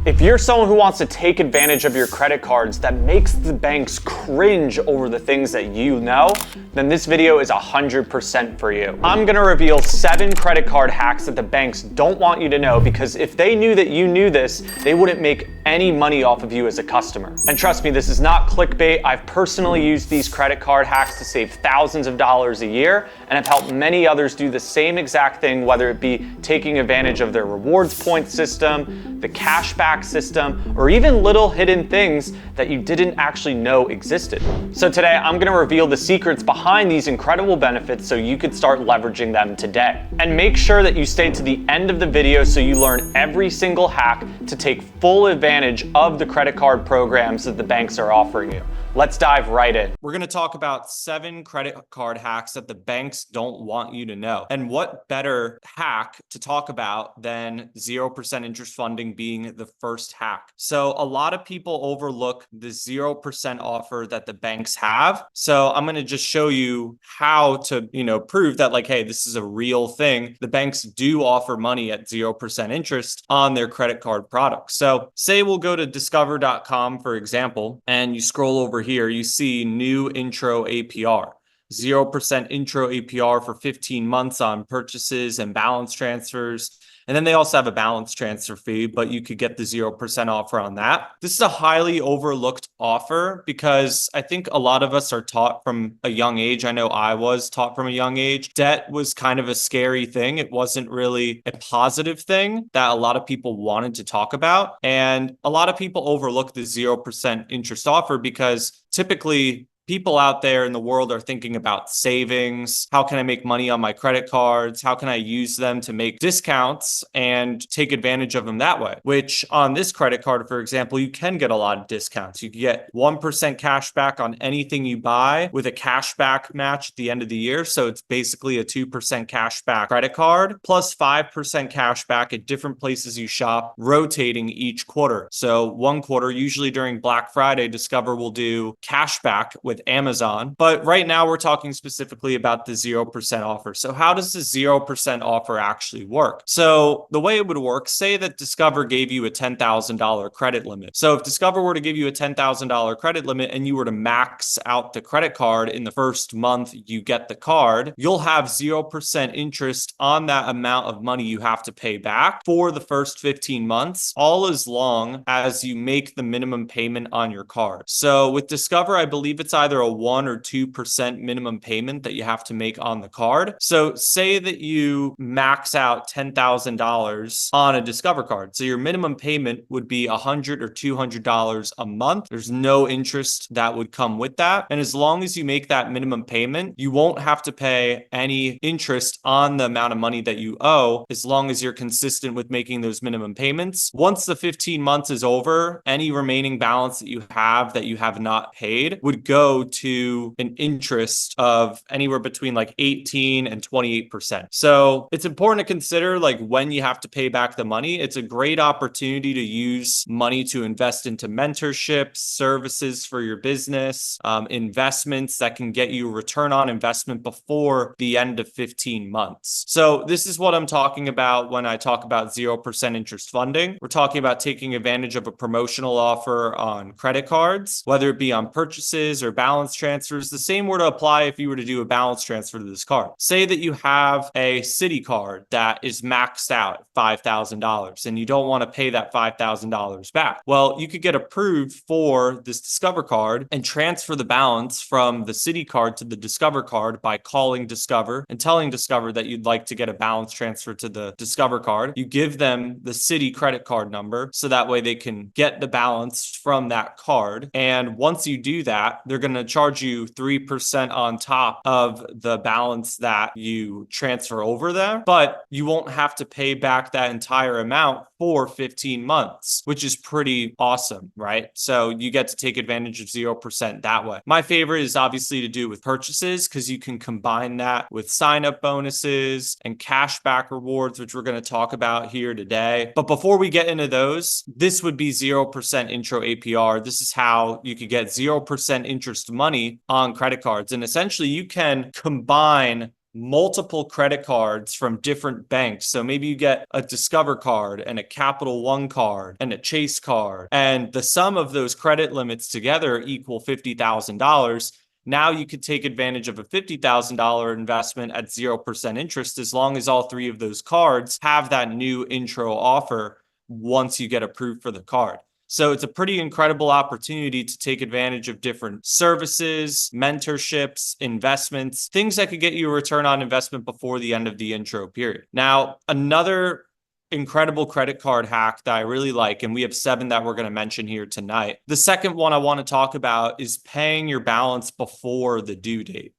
If you're someone who wants to take advantage of your credit cards that makes the banks cringe over the things that you know, then this video is 100% for you. I'm gonna reveal 7 credit card hacks that the banks don't want you to know, because if they knew that you knew this, they wouldn't make any money off of you as a customer. And trust me, this is not clickbait. I've personally used these credit card hacks to save thousands of dollars a year, and have helped many others do the same exact thing, whether it be taking advantage of their rewards point system, the cashback system, or even little hidden things that you didn't actually know existed. So today I'm gonna reveal the secrets behind these incredible benefits so you could start leveraging them today. And make sure that you stay to the end of the video so you learn every single hack to take full advantage of the credit card programs that the banks are offering you. Let's dive right in. We're going to talk about 7 credit card hacks that the banks don't want you to know. And what better hack to talk about than 0% interest funding being the first hack? So a lot of people overlook the 0% offer that the banks have. So I'm going to just show you how to, prove that, like, hey, this is a real thing. The banks do offer money at 0% interest on their credit card products. So say we'll go to discover.com, for example, and you scroll over here, you see new intro APR. 0% intro APR for 15 months on purchases and balance transfers. And then they also have a balance transfer fee, but you could get the 0% offer on that. This is a highly overlooked offer because I think a lot of us are taught from a young age. I know I was taught from a young age. Debt was kind of a scary thing. It wasn't really a positive thing that a lot of people wanted to talk about. And a lot of people overlook the 0% interest offer because typically people out there in the world are thinking about savings. How can I make money on my credit cards? How can I use them to make discounts and take advantage of them that way? Which on this credit card, for example, you can get a lot of discounts. You can get 1% cash back on anything you buy with a cash back match at the end of the year. So it's basically a 2% cash back credit card plus 5% cash back at different places you shop, rotating each quarter. So one quarter, usually during Black Friday, Discover will do cash back with Amazon. But right now we're talking specifically about the 0% offer. So how does the 0% offer actually work? So the way it would work, say that Discover gave you a $10,000 credit limit. So if Discover were to give you a $10,000 credit limit and you were to max out the credit card in the first month you get the card, you'll have 0% interest on that amount of money you have to pay back for the first 15 months, all as long as you make the minimum payment on your card. So with Discover, I believe it's either a 1 or 2% minimum payment that you have to make on the card. So say that you max out $10,000 on a Discover card. So your minimum payment would be $100 or $200 a month. There's no interest that would come with that. And as long as you make that minimum payment, you won't have to pay any interest on the amount of money that you owe, as long as you're consistent with making those minimum payments. Once the 15 months is over, any remaining balance that you have not paid would go to an interest of anywhere between like 18 and 28%. So it's important to consider like when you have to pay back the money. It's a great opportunity to use money to invest into mentorships, services for your business, investments that can get you a return on investment before the end of 15 months. So this is what I'm talking about when I talk about 0% interest funding. We're talking about taking advantage of a promotional offer on credit cards, whether it be on purchases or balance transfers. The same were to apply if you were to do a balance transfer to this card. Say that you have a Citi card that is maxed out at $5,000 and you don't want to pay that $5,000 back. Well, you could get approved for this Discover card and transfer the balance from the Citi card to the Discover card by calling Discover and telling Discover that you'd like to get a balance transfer to the Discover card. You give them the Citi credit card number so that way they can get the balance from that card. And once you do that, they're going to charge you 3% on top of the balance that you transfer over there, but you won't have to pay back that entire amount for 15 months, which is pretty awesome, right? So you get to take advantage of 0% that way. My favorite is obviously to do with purchases because you can combine that with sign-up bonuses and cashback rewards, which we're going to talk about here today. But before we get into those, this would be 0% intro APR. This is how you could get 0% interest money on credit cards. And essentially you can combine multiple credit cards from different banks. So maybe you get a Discover card and a Capital One card and a Chase card, and the sum of those credit limits together equal $50,000. Now you could take advantage of a $50,000 investment at 0% interest as long as all three of those cards have that new intro offer once you get approved for the card. So it's a pretty incredible opportunity to take advantage of different services, mentorships, investments, things that could get you a return on investment before the end of the intro period. Now, another incredible credit card hack that I really like, and we have 7 that we're going to mention here tonight. The second one I want to talk about is paying your balance before the due date.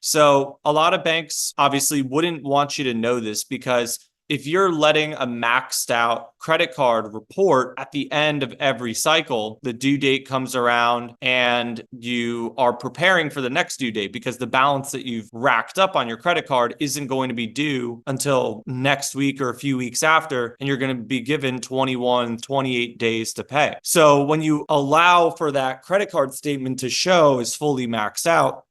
So a lot of banks obviously wouldn't want you to know this, because if you're letting a maxed out credit card report at the end of every cycle, the due date comes around and you are preparing for the next due date, because the balance that you've racked up on your credit card isn't going to be due until next week or a few weeks after, and you're going to be given 21, 28 days to pay. So when you allow for that credit card statement to show is fully maxed out,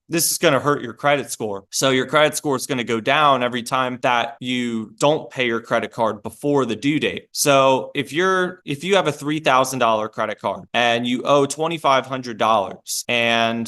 this is going to hurt your credit score. So your credit score is going to go down every time that you don't pay your credit card before the due date. So if you have a $3,000 credit card and you owe $2,500, and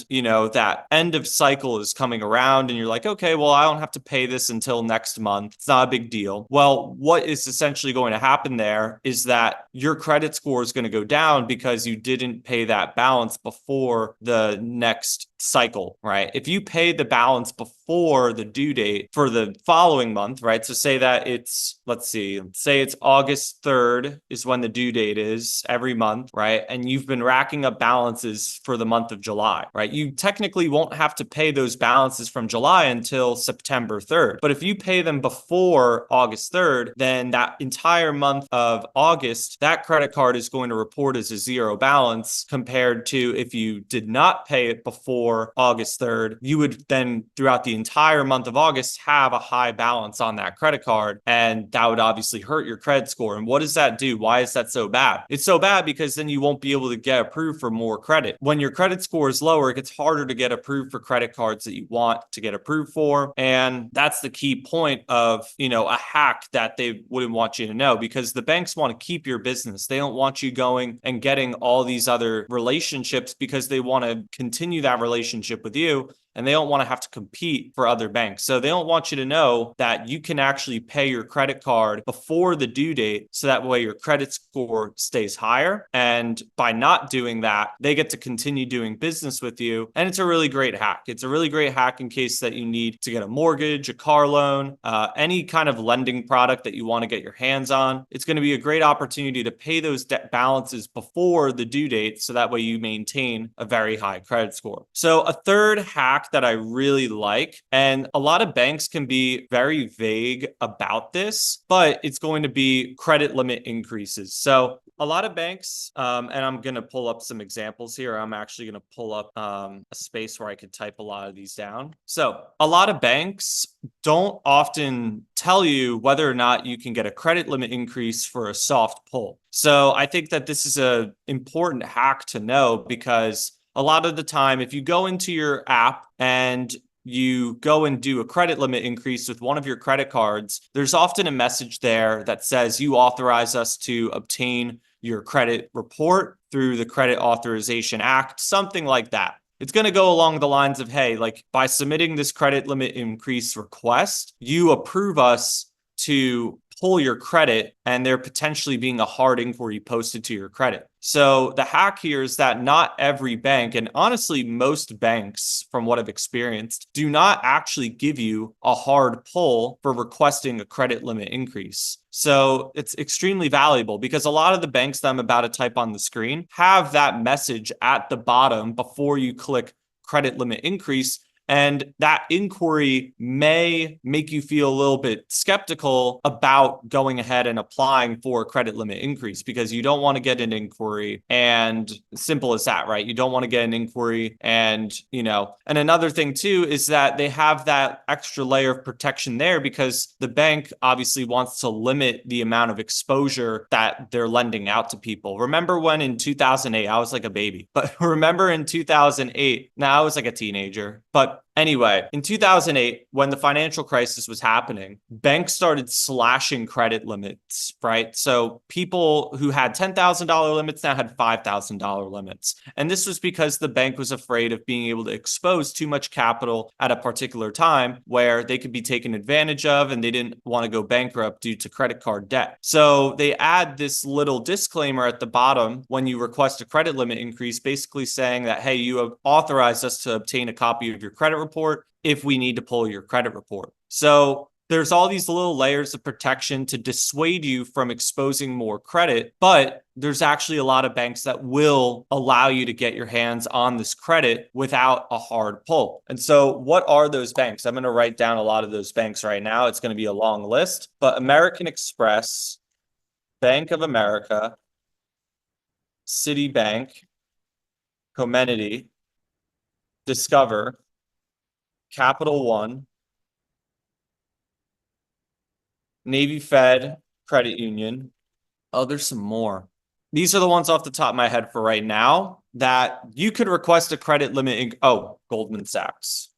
that end of cycle is coming around and you're like, okay, well, I don't have to pay this until next month. It's not a big deal. Well, what is essentially going to happen there is that your credit score is going to go down because you didn't pay that balance before the next cycle, right? If you pay the balance before the due date for the following month, right? So say that say it's August 3rd is when the due date is every month, right? And you've been racking up balances for the month of July, right? You technically won't have to pay those balances from July until September 3rd. But if you pay them before August 3rd, then that entire month of August, that credit card is going to report as a zero balance, compared to if you did not pay it before August 3rd, you would then throughout the entire month of August have a high balance on that credit card, and that would obviously hurt your credit score. And what does that do? Why is that so bad? It's so bad because then you won't be able to get approved for more credit. When your credit score is lower, it gets harder to get approved for credit cards that you want to get approved for. And that's the key point of, a hack that they wouldn't want you to know, because the banks want to keep your business. They don't want you going and getting all these other relationships, because they want to continue that relationship with you, and they don't want to have to compete for other banks. So they don't want you to know that you can actually pay your credit card before the due date, so that way your credit score stays higher. And by not doing that, they get to continue doing business with you. And it's a really great hack. It's a really great hack in case that you need to get a mortgage, a car loan, any kind of lending product that you want to get your hands on. It's going to be a great opportunity to pay those debt balances before the due date, so that way you maintain a very high credit score. So a third hack that I really like, and a lot of banks can be very vague about this, but it's going to be credit limit increases. So a lot of banks, and I'm going to pull up some examples here. I'm actually going to pull up a space where I could type a lot of these down. So a lot of banks don't often tell you whether or not you can get a credit limit increase for a soft pull. So I think that this is an important hack to know, because a lot of the time, if you go into your app and you go and do a credit limit increase with one of your credit cards, there's often a message there that says you authorize us to obtain your credit report through the Credit Authorization Act, something like that. It's going to go along the lines of, hey, like, by submitting this credit limit increase request, you approve us to pull your credit, and there potentially being a hard inquiry posted to your credit. So the hack here is that not every bank, and honestly most banks from what I've experienced, do not actually give you a hard pull for requesting a credit limit increase. So it's extremely valuable, because a lot of the banks that I'm about to type on the screen have that message at the bottom before you click credit limit increase. And that inquiry may make you feel a little bit skeptical about going ahead and applying for a credit limit increase, because you don't want to get an inquiry, and simple as that, right? You don't want to get an inquiry. And another thing too is that they have that extra layer of protection there, because the bank obviously wants to limit the amount of exposure that they're lending out to people. Remember when in 2008, I was like a baby, but remember in 2008, now I was like a teenager, but Anyway, in 2008, when the financial crisis was happening, banks started slashing credit limits, right? So people who had $10,000 limits now had $5,000 limits. And this was because the bank was afraid of being able to expose too much capital at a particular time where they could be taken advantage of and they didn't want to go bankrupt due to credit card debt. So they add this little disclaimer at the bottom when you request a credit limit increase, basically saying that, hey, you have authorized us to obtain a copy of your credit report if we need to pull your credit report. So there's all these little layers of protection to dissuade you from exposing more credit, but there's actually a lot of banks that will allow you to get your hands on this credit without a hard pull. And so what are those banks? I'm going to write down a lot of those banks right now. It's going to be a long list, but American Express, Bank of America, Citibank, Comenity, Discover, Capital One, Navy Fed Credit Union. Oh, there's some more. These are the ones off the top of my head for right now that you could request a credit limit. Oh, Goldman Sachs.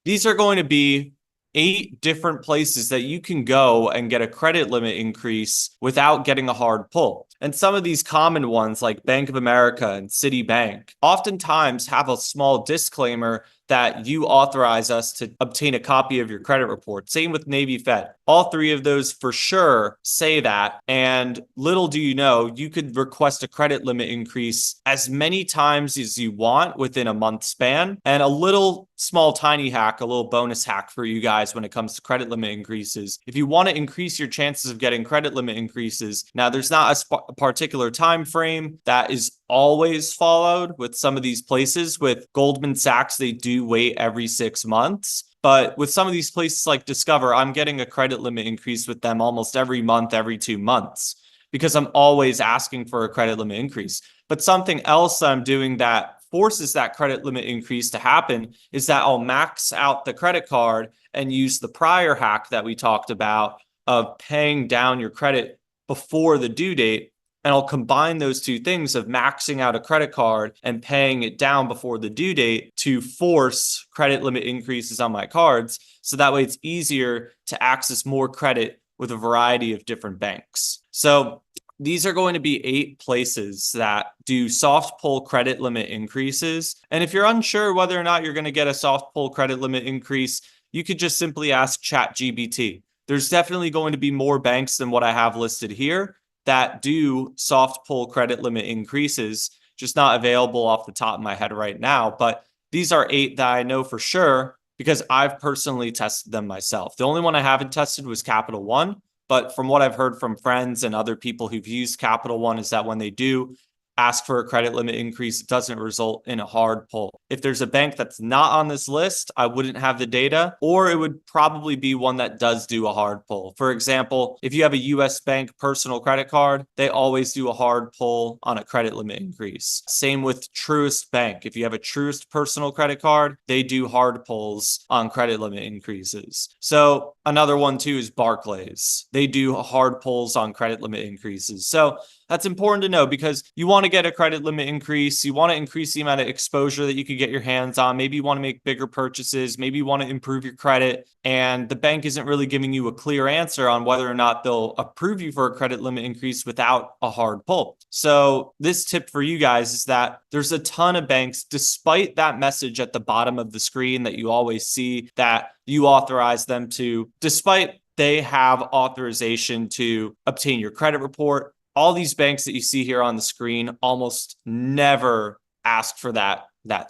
These are going to be 8 different places that you can go and get a credit limit increase without getting a hard pull. And some of these common ones like Bank of America and Citibank oftentimes have a small disclaimer that you authorize us to obtain a copy of your credit report. Same with Navy Fed. All 3 of those for sure say that. And little do you know, you could request a credit limit increase as many times as you want within a month span. And a little small tiny hack, a little bonus hack for you guys when it comes to credit limit increases. If you want to increase your chances of getting credit limit increases, now there's not a particular time frame that is always followed with some of these places. With Goldman Sachs, they do wait every 6 months. But with some of these places like Discover, I'm getting a credit limit increase with them almost every month, every 2 months, because I'm always asking for a credit limit increase. But something else I'm doing that forces that credit limit increase to happen is that I'll max out the credit card and use the prior hack that we talked about of paying down your credit before the due date. And I'll combine those 2 things of maxing out a credit card and paying it down before the due date to force credit limit increases on my cards. So that way it's easier to access more credit with a variety of different banks. So these are going to be 8 places that do soft pull credit limit increases. And if you're unsure whether or not you're going to get a soft pull credit limit increase, you could just simply ask ChatGPT. There's definitely going to be more banks than what I have listed here that do soft pull credit limit increases, just not available off the top of my head right now. But these are 8 that I know for sure because I've personally tested them myself. The only one I haven't tested was Capital One. But from what I've heard from friends and other people who've used Capital One is that when they do ask for a credit limit increase, it doesn't result in a hard pull. If there's a bank that's not on this list, I wouldn't have the data, or it would probably be one that does do a hard pull. For example, if you have a US bank personal credit card, they always do a hard pull on a credit limit increase. Same with Truist Bank. If you have a Truist personal credit card, they do hard pulls on credit limit increases. So another one too is Barclays. They do hard pulls on credit limit increases. So that's important to know because you want to get a credit limit increase. You want to increase the amount of exposure that you could get your hands on. Maybe you want to make bigger purchases. Maybe you want to improve your credit. And the bank isn't really giving you a clear answer on whether or not they'll approve you for a credit limit increase without a hard pull. So this tip for you guys is that there's a ton of banks, despite that message at the bottom of the screen that you always see that you authorize them to, despite they have authorization to obtain your credit report. All these banks that you see here on the screen almost never ask for that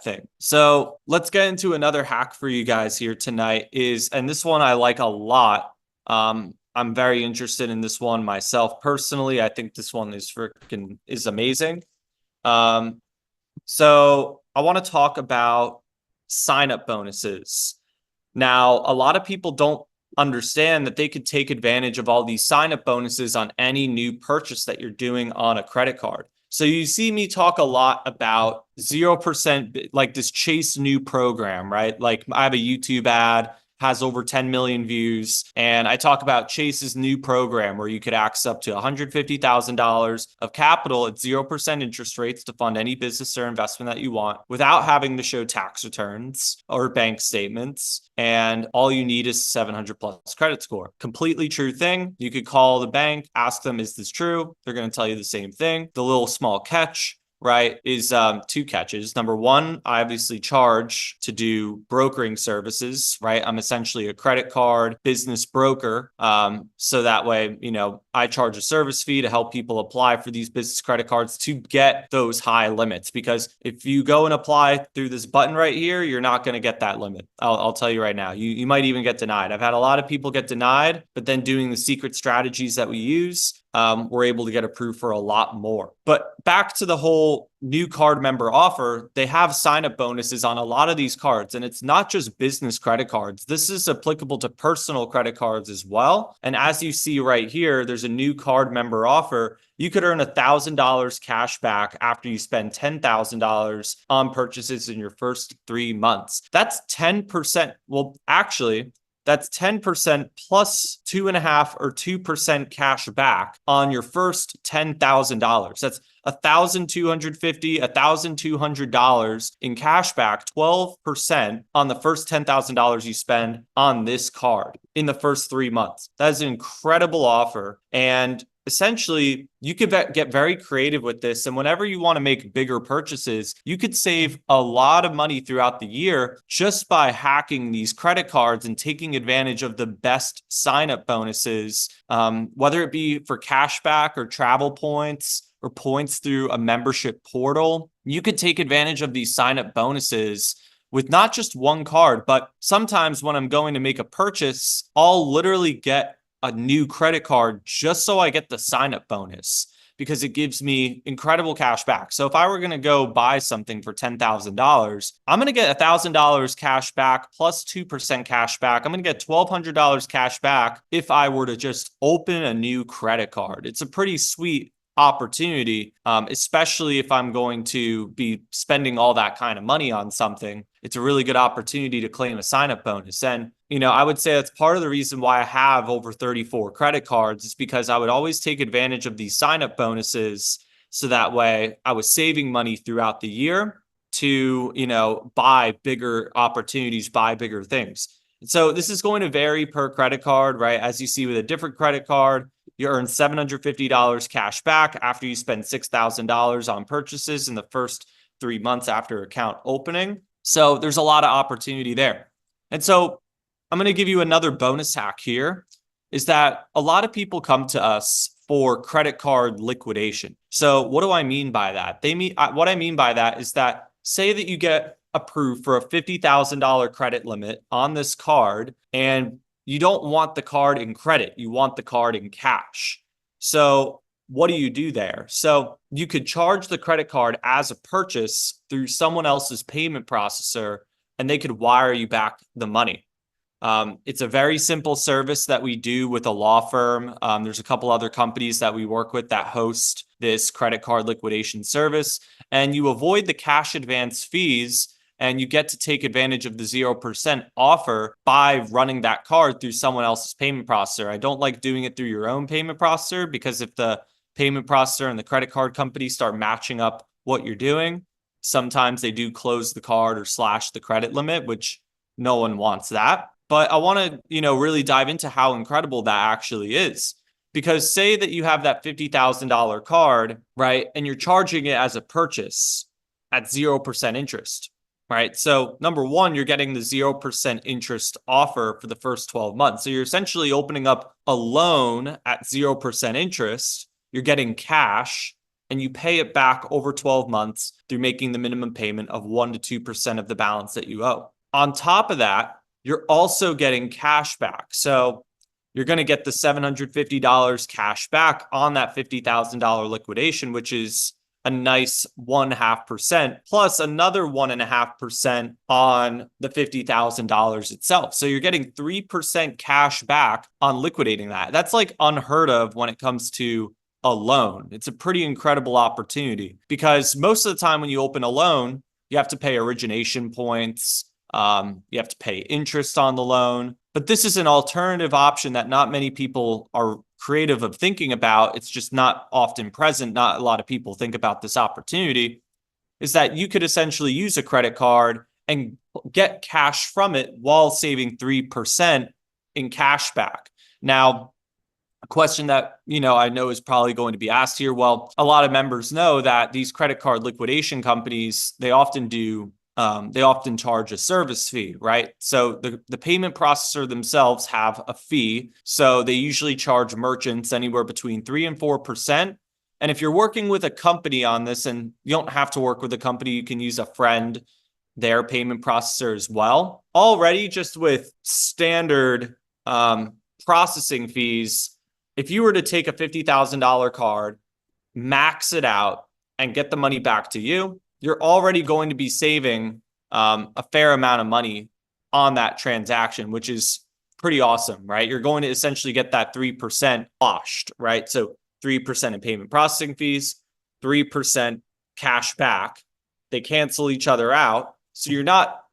thing. So let's get into another hack for you guys here tonight and this one I like a lot. I'm very interested in this one myself personally. I think this one is amazing. So I want to talk about sign-up bonuses. Now, a lot of people don't understand that they could take advantage of all these sign-up bonuses on any new purchase that you're doing on a credit card. So you see me talk a lot about 0%, like this Chase New program, right? Like I have a YouTube ad has over 10 million views. And I talk about Chase's new program where you could access up to $150,000 of capital at 0% interest rates to fund any business or investment that you want without having to show tax returns or bank statements. And all you need is 700 plus credit score. Completely true thing. You could call the bank, ask them, is this true? They're going to tell you the same thing. The little small catch, right, is two catches. Number one, I obviously charge to do brokering services, right? I'm essentially a credit card business broker. So that way, I charge a service fee to help people apply for these business credit cards to get those high limits. Because if you go and apply through this button right here, you're not going to get that limit. I'll tell you right now, you might even get denied. I've had a lot of people get denied, but then doing the secret strategies that we use, we're able to get approved for a lot more. But back to the whole new card member offer, they have sign-up bonuses on a lot of these cards. And it's not just business credit cards. This is applicable to personal credit cards as well. And as you see right here, there's a new card member offer. You could earn $1,000 cash back after you spend $10,000 on purchases in your first 3 months. That's 10%. Well, actually, that's 10% plus 2.5 or 2% cash back on your first $10,000. That's $1,250, $1,200 in cash back, 12% on the first $10,000 you spend on this card in the first 3 months. That is an incredible offer. And essentially, you could get very creative with this. And whenever you want to make bigger purchases, you could save a lot of money throughout the year just by hacking these credit cards and taking advantage of the best sign-up bonuses, whether it be for cashback or travel points or points through a membership portal. You could take advantage of these sign-up bonuses with not just one card, but sometimes when I'm going to make a purchase, I'll literally get a new credit card just so I get the sign-up bonus because it gives me incredible cash back. So if I were going to go buy something for $10,000, I'm going to get $1,000 cash back plus 2% cash back. I'm going to get $1,200 cash back if I were to just open a new credit card. It's a pretty sweet opportunity, especially if I'm going to be spending all that kind of money on something. It's a really good opportunity to claim a sign-up bonus. And, I would say that's part of the reason why I have over 34 credit cards is because I would always take advantage of these sign-up bonuses. So that way I was saving money throughout the year to, buy bigger opportunities, buy bigger things. And so this is going to vary per credit card, right? As you see with a different credit card, you earn $750 cash back after you spend $6,000 on purchases in the first 3 months after account opening. So there's a lot of opportunity there. And so I'm going to give you another bonus hack here is that a lot of people come to us for credit card liquidation. So what do I mean by that? What I mean by that is that say that you get approved for a $50,000 credit limit on this card and you don't want the card in credit, you want the card in cash. So what do you do there? So you could charge the credit card as a purchase through someone else's payment processor, and they could wire you back the money. It's a very simple service that we do with a law firm. There's a couple other companies that we work with that host this credit card liquidation service, and you avoid the cash advance fees and you get to take advantage of the 0% offer by running that card through someone else's payment processor. I don't like doing it through your own payment processor because if the payment processor and the credit card company start matching up what you're doing, sometimes they do close the card or slash the credit limit, which no one wants that. But I want to, really dive into how incredible that actually is. Because say that you have that $50,000 card, right? And you're charging it as a purchase at 0% interest, right? So number one, you're getting the 0% interest offer for the first 12 months. So you're essentially opening up a loan at 0% interest. You're getting cash and you pay it back over 12 months through making the minimum payment of 1% to 2% of the balance that you owe. On top of that, you're also getting cash back. So you're going to get the $750 cash back on that $50,000 liquidation, which is a nice 1.5% plus another 1.5% on the $50,000 itself. So you're getting 3% cash back on liquidating that. That's like unheard of when it comes to a loan. It's a pretty incredible opportunity because most of the time when you open a loan, you have to pay origination points. You have to pay interest on the loan. But this is an alternative option that not many people are creative of thinking about. It's just not often present. Not a lot of people think about this opportunity, is that you could essentially use a credit card and get cash from it while saving 3% in cash back. Now, a question that, I know is probably going to be asked here. Well, a lot of members know that these credit card liquidation companies, they often charge a service fee, right? So the payment processor themselves have a fee. So they usually charge merchants anywhere between 3 and 4%. And if you're working with a company on this, and you don't have to work with a company, you can use a friend, their payment processor as well. Already just with standard processing fees, if you were to take a $50,000 card, max it out, and get the money back to you, you're already going to be saving a fair amount of money on that transaction, which is pretty awesome, right? You're going to essentially get that 3% washed, right? So 3% in payment processing fees, 3% cash back. They cancel each other out. So you're not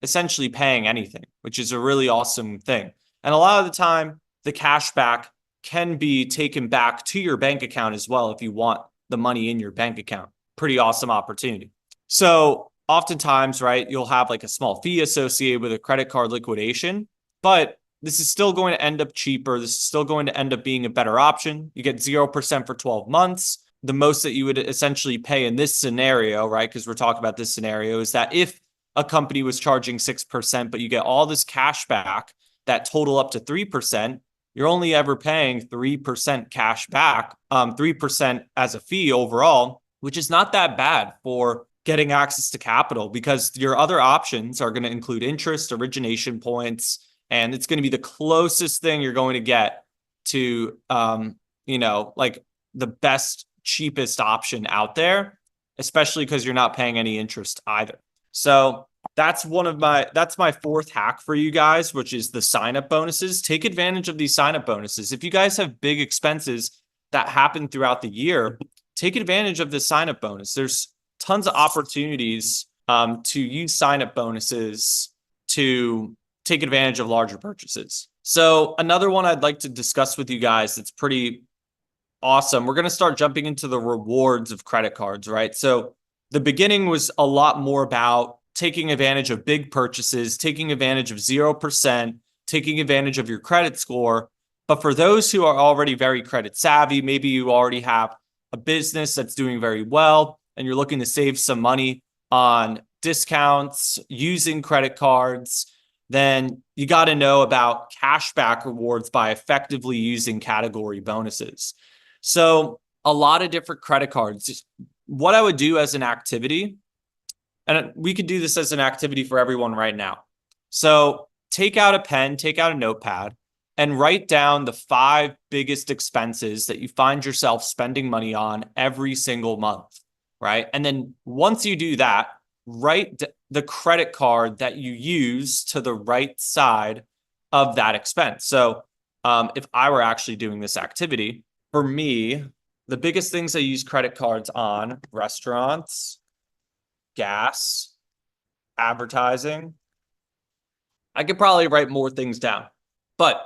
essentially paying anything, which is a really awesome thing. And a lot of the time, the cash back can be taken back to your bank account as well if you want the money in your bank account. Pretty awesome opportunity. So oftentimes, right, you'll have like a small fee associated with a credit card liquidation, but this is still going to end up cheaper. This is still going to end up being a better option. You get 0% for 12 months. The most that you would essentially pay in this scenario, right, because we're talking about this scenario, is that if a company was charging 6%, but you get all this cash back that total up to 3%, you're only ever paying 3% cash back, 3% as a fee overall, which is not that bad for getting access to capital, because your other options are going to include interest, origination points, and it's going to be the closest thing you're going to get to, like the best, cheapest option out there, especially because you're not paying any interest either. So that's my fourth hack for you guys, which is the sign-up bonuses. Take advantage of these sign-up bonuses. If you guys have big expenses that happen throughout the year, take advantage of the sign-up bonus. There's tons of opportunities to use sign-up bonuses to take advantage of larger purchases. So another one I'd like to discuss with you guys that's pretty awesome. We're going to start jumping into the rewards of credit cards, right? So the beginning was a lot more about taking advantage of big purchases, taking advantage of 0%, taking advantage of your credit score. But for those who are already very credit savvy, maybe you already have a business that's doing very well and you're looking to save some money on discounts using credit cards, then you got to know about cashback rewards by effectively using category bonuses. So a lot of different credit cards. What I would do as an activity, and we could do this as an activity for everyone right now. So take out a pen, take out a notepad, and write down the 5 biggest expenses that you find yourself spending money on every single month, right? And then once you do that, write the credit card that you use to the right side of that expense. So if I were actually doing this activity, for me, the biggest things I use credit cards on: restaurants, gas, advertising. I could probably write more things down. But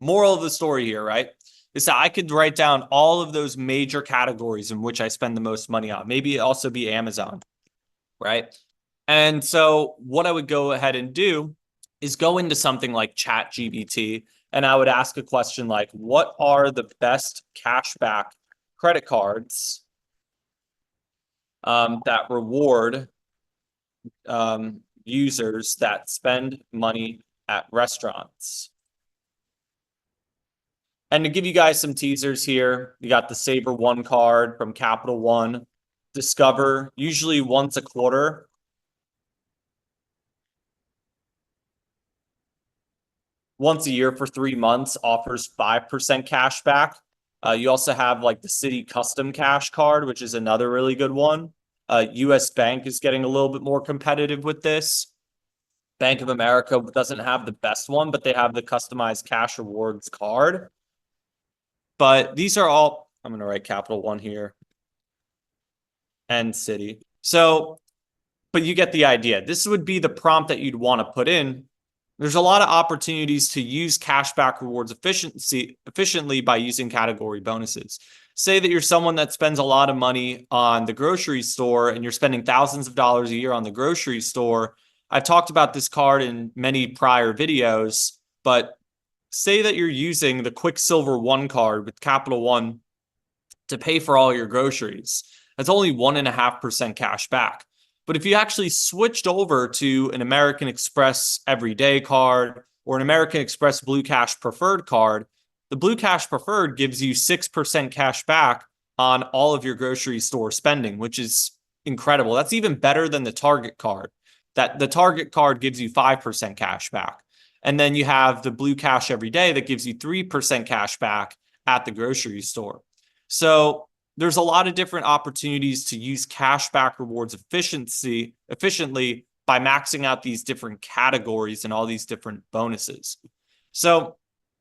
moral of the story here, right, is that I could write down all of those major categories in which I spend the most money on. Maybe it also be Amazon, right? And so what I would go ahead and do is go into something like ChatGPT, and I would ask a question like, what are the best cashback credit cards that reward users that spend money at restaurants? And to give you guys some teasers here, you got the Saver One card from Capital One. Discover, usually once a quarter. Once a year for 3 months, offers 5% cash back. You also have like the Citi Custom Cash card, which is another really good one. US Bank is getting a little bit more competitive with this. Bank of America doesn't have the best one, but they have the customized cash rewards card. But these are all, I'm going to write Capital One here and Citi. So but you get the idea. This would be the prompt that you'd want to put in. There's a lot of opportunities to use cashback rewards efficiently by using category bonuses. Say that you're someone that spends a lot of money on the grocery store and you're spending thousands of dollars a year on the grocery store. I've talked about this card in many prior videos, but say that you're using the Quicksilver One card with Capital One to pay for all your groceries. That's only 1.5% cash back. But if you actually switched over to an American Express Everyday card or an American Express Blue Cash Preferred card, the Blue Cash Preferred gives you 6% cash back on all of your grocery store spending, which is incredible. That's even better than the Target card. That the Target card gives you 5% cash back. And then you have the Blue Cash Everyday that gives you 3% cash back at the grocery store. So there's a lot of different opportunities to use cashback rewards efficiently by maxing out these different categories and all these different bonuses. So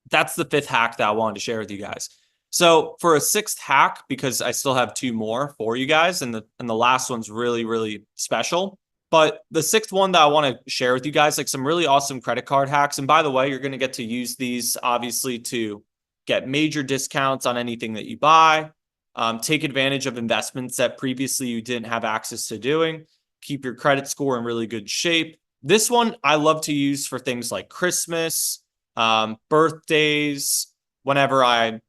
that's the fifth hack that I wanted to share with you guys. So for a sixth hack, because I still have two more for you guys, and the last one's really, really special. But the sixth one that I want to share with you guys, like some really awesome credit card hacks. And by the way, you're going to get to use these obviously to get major discounts on anything that you buy, take advantage of investments that previously you didn't have access to doing, keep your credit score in really good shape. This one I love to use for things like Christmas, birthdays, whenever I,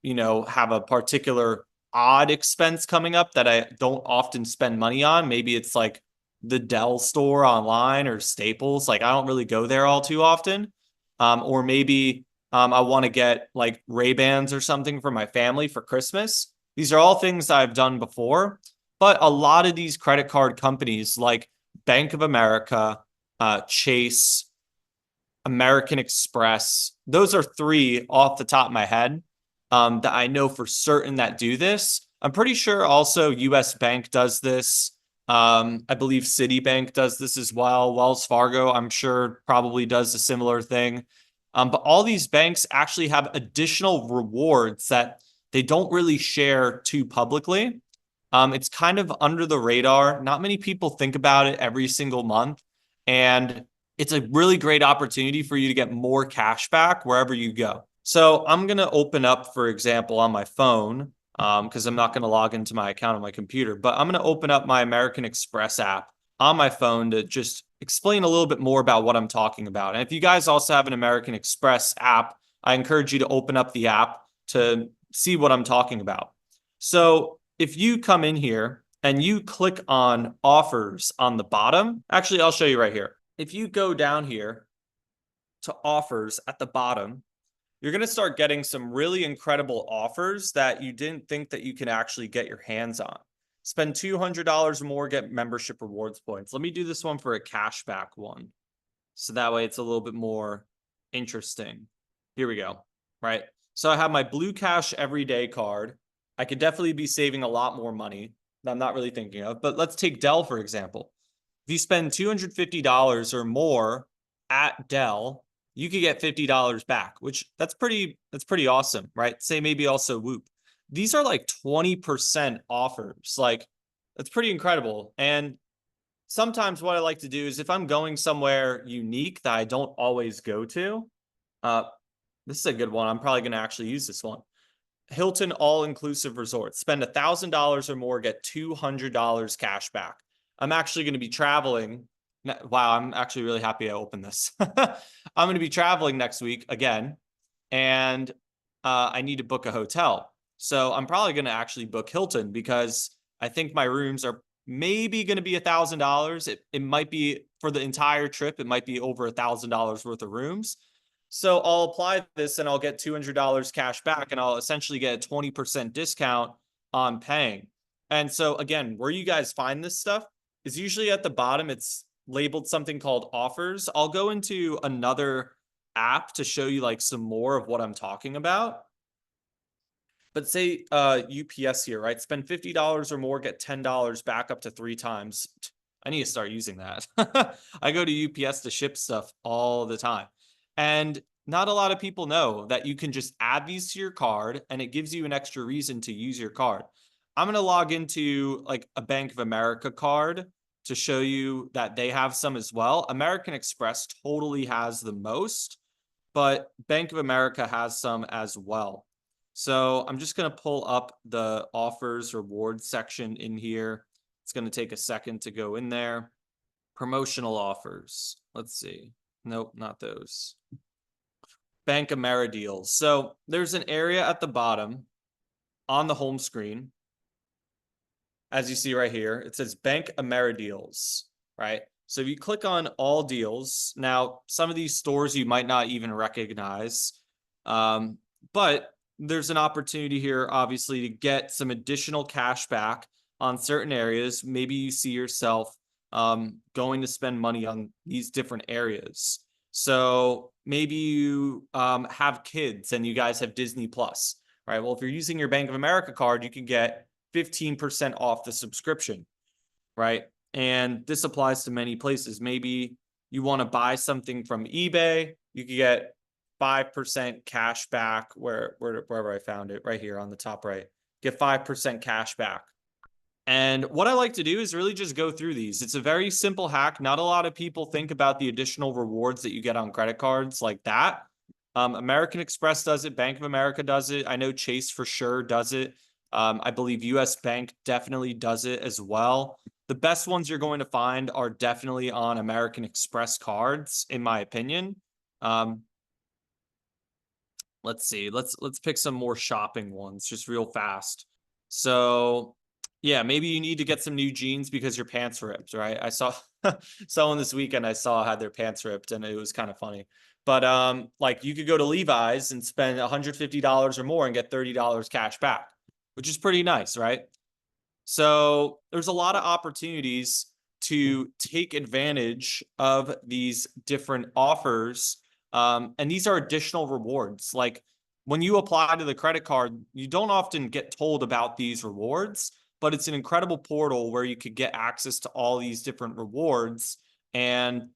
have a particular odd expense coming up that I don't often spend money on. Maybe it's like the Dell store online or Staples. Like I don't really go there all too often. Or maybe I want to get like Ray-Bans or something for my family for Christmas. These are all things I've done before, but a lot of these credit card companies like Bank of America, Chase, American Express, those are three off the top of my head that I know for certain that do this. I'm pretty sure also US Bank does this. I believe Citibank does this as well. Wells Fargo, I'm sure, probably does a similar thing. But all these banks actually have additional rewards that they don't really share too publicly. It's kind of under the radar. Not many people think about it every single month. And it's a really great opportunity for you to get more cash back wherever you go. So I'm going to open up, for example, on my phone, because I'm not going to log into my account on my computer, but I'm going to open up my American Express app on my phone to just explain a little bit more about what I'm talking about. And if you guys also have an American Express app, I encourage you to open up the app to see what I'm talking about. So if you come in here and you click on offers on the bottom, actually, I'll show you right here. If you go down here to offers at the bottom, you're going to start getting some really incredible offers that you didn't think that you can actually get your hands on. Spend $200 or more, get membership rewards points. Let me do this one for a cashback one. So that way it's a little bit more interesting. Here we go, right? So I have my Blue Cash Everyday card. I could definitely be saving a lot more money that I'm not really thinking of. But let's take Dell, for example. If you spend $250 or more at Dell, you could get $50 back, which that's pretty awesome, right? Say maybe also Whoop. These are like 20% offers. Like that's pretty incredible. And sometimes what I like to do is if I'm going somewhere unique that I don't always go to, this is a good one. I'm probably going to actually use this one. Hilton All-Inclusive Resort. Spend $1,000 or more, get $200 cash back. I'm actually going to be traveling. Wow, I'm actually really happy I opened this. I'm going to be traveling next week again, and I need to book a hotel. So I'm probably going to actually book Hilton because I think my rooms are maybe going to be $1,000. It might be for the entire trip. It might be over $1,000 worth of rooms. So I'll apply this and I'll get $200 cash back and I'll essentially get a 20% discount on paying. And so again, where you guys find this stuff is usually at the bottom. It's labeled something called offers. I'll go into another app to show you like some more of what I'm talking about. But say UPS here, right? Spend $50 or more, get $10 back up to 3 times. I need to start using that. I go to UPS to ship stuff all the time. And not a lot of people know that you can just add these to your card and it gives you an extra reason to use your card. I'm going to log into like a Bank of America card to show you that they have some as well. American Express totally has the most, but Bank of America has some as well. So I'm just going to pull up the offers rewards section in here. It's going to take a second to go in there. Promotional offers. Let's see. Nope, not those. Bank AmeriDeals. So there's an area at the bottom on the home screen. As you see right here, it says Bank AmeriDeals, right? So if you click on all deals, now some of these stores you might not even recognize, but there's an opportunity here, obviously, to get some additional cash back on certain areas. Maybe you see yourself going to spend money on these different areas. So maybe you have kids and you guys have Disney Plus, right? Well, if you're using your Bank of America card, you can get 15% off the subscription, right? And this applies to many places. Maybe you want to buy something from eBay, you can get 5% cash back wherever I found it, right here on the top right. Get 5% cash back. And what I like to do is really just go through these. It's a very simple hack. Not a lot of people think about the additional rewards that you get on credit cards like that. American Express does it. Bank of America does it. I know Chase for sure does it. I believe US Bank definitely does it as well. The best ones you're going to find are definitely on American Express cards, in my opinion. Let's see. Let's pick some more shopping ones just real fast. So yeah, maybe you need to get some new jeans because your pants ripped, right? I saw someone this weekend I saw had their pants ripped and it was kind of funny. But like you could go to Levi's and spend $150 or more and get $30 cash back, which is pretty nice, right? So there's a lot of opportunities to take advantage of these different offers. And these are additional rewards. Like when you apply to the credit card, you don't often get told about these rewards, but it's an incredible portal where you could get access to all these different rewards and,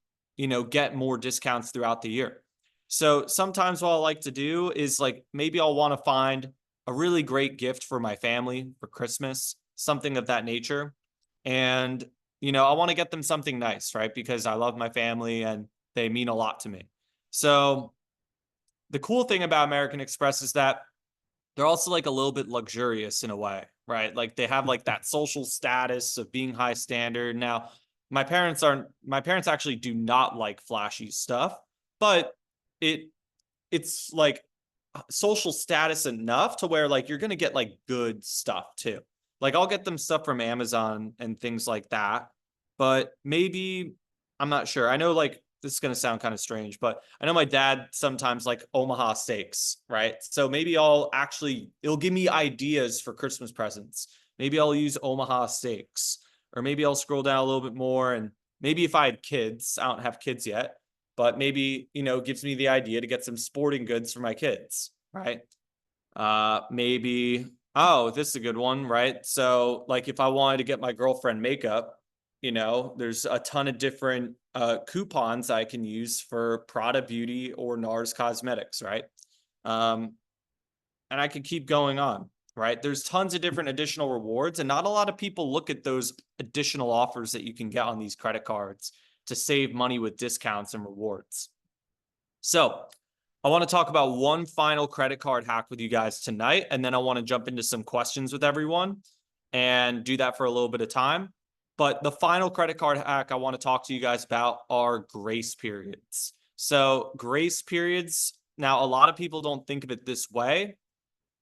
get more discounts throughout the year. So sometimes what I like to do is like, maybe I'll want to find a really great gift for my family for Christmas, something of that nature. And, I want to get them something nice, right? Because I love my family and they mean a lot to me. So the cool thing about American Express is that they're also like a little bit luxurious in a way, right? Like they have like that social status of being high standard. Now, my parents actually do not like flashy stuff, but it's like social status enough to where like you're going to get like good stuff too. Like I'll get them stuff from Amazon and things like that, but maybe I'm not sure. I know like this is going to sound kind of strange, but I know my dad sometimes like Omaha steaks, right? So maybe it'll give me ideas for Christmas presents. Maybe I'll use Omaha steaks, or maybe I'll scroll down a little bit more. And maybe if I had kids, I don't have kids yet, but maybe, gives me the idea to get some sporting goods for my kids, right? Maybe, oh, this is a good one, right? So like if I wanted to get my girlfriend makeup, there's a ton of different coupons I can use for Prada Beauty or NARS Cosmetics, right? And I could keep going on, right? There's tons of different additional rewards, and not a lot of people look at those additional offers that you can get on these credit cards to save money with discounts and rewards. So I want to talk about one final credit card hack with you guys tonight, and then I want to jump into some questions with everyone and do that for a little bit of time. But the final credit card hack I want to talk to you guys about are grace periods. So grace periods, now a lot of people don't think of it this way.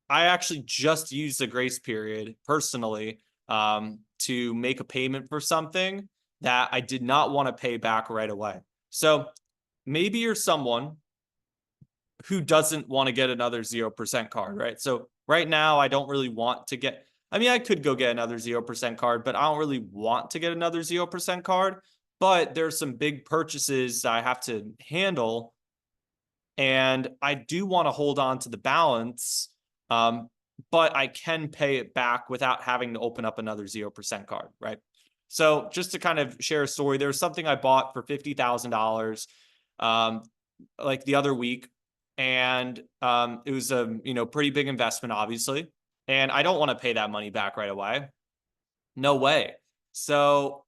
I actually just used a grace period personally to make a payment for something that I did not want to pay back right away. So maybe you're someone who doesn't want to get another 0% card, right? So right now, I don't really want to get, I could go get another 0% card, but I don't really want to get another 0% card. But there's some big purchases I have to handle. And I do want to hold on to the balance, but I can pay it back without having to open up another 0% card, right? So just to kind of share a story, there was something I bought for $50,000 like the other week. And it was a pretty big investment, obviously. And I don't want to pay that money back right away. No way. So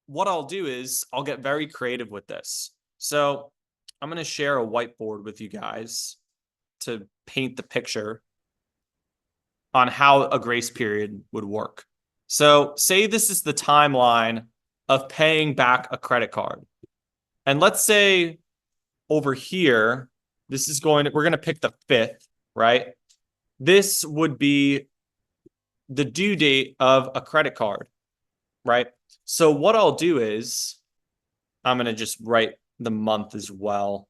what I'll do is I'll get very creative with this. So I'm going to share a whiteboard with you guys to paint the picture on how a grace period would work. So say this is the timeline of paying back a credit card. And let's say over here, we're going to pick the 5th, right? This would be the due date of a credit card, right? So what I'll do is I'm going to just write the month as well.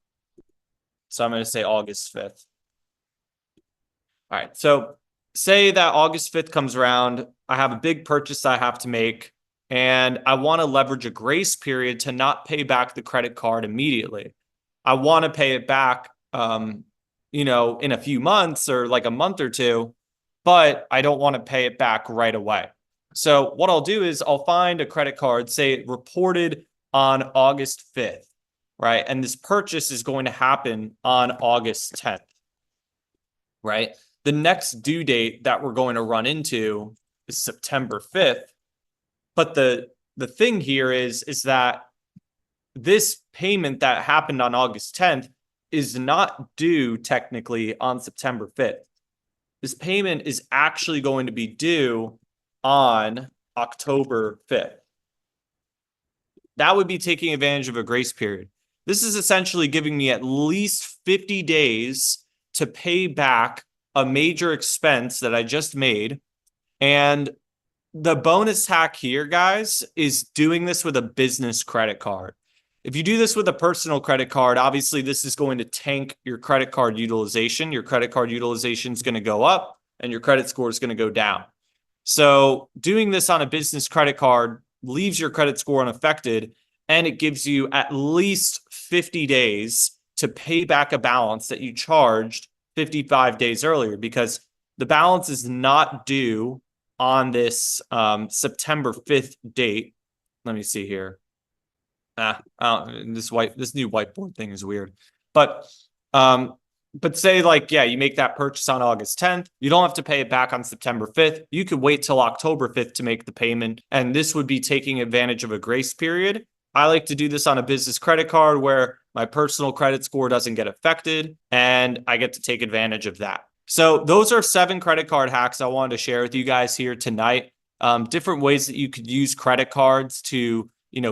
So I'm going to say August 5th. All right. So say that August 5th comes around. I have a big purchase I have to make, and I want to leverage a grace period to not pay back the credit card immediately. I want to pay it back, in a few months or like a month or two, but I don't want to pay it back right away. So what I'll do is I'll find a credit card, say it reported on August 5th, right? And this purchase is going to happen on August 10th, right? The next due date that we're going to run into is September 5th. But the thing here is that this payment that happened on August 10th is not due technically on September 5th. This payment is actually going to be due on October 5th. That would be taking advantage of a grace period. This is essentially giving me at least 50 days to pay back a major expense that I just made. And the bonus hack here, guys, is doing this with a business credit card. If you do this with a personal credit card, obviously this is going to tank your credit card utilization. Your credit card utilization is going to go up and your credit score is going to go down. So doing this on a business credit card leaves your credit score unaffected, and it gives you at least 50 days to pay back a balance that you charged 55 days earlier, because the balance is not due on this September 5th date. Let me see here. This new whiteboard thing is weird. But say like, yeah, you make that purchase on August 10th. You don't have to pay it back on September 5th. You could wait till October 5th to make the payment. And this would be taking advantage of a grace period. I like to do this on a business credit card where my personal credit score doesn't get affected and I get to take advantage of that. So those are 7 credit card hacks I wanted to share with you guys here tonight. Different ways that you could use credit cards to,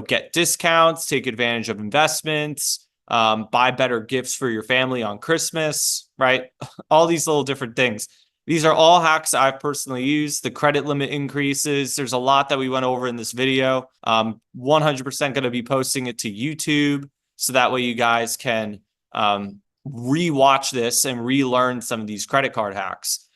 get discounts, take advantage of investments, buy better gifts for your family on Christmas, right? All these little different things. These are all hacks I've personally used. The credit limit increases. There's a lot that we went over in this video. 100% going to be posting it to YouTube, so that way you guys can rewatch this and relearn some of these credit card hacks.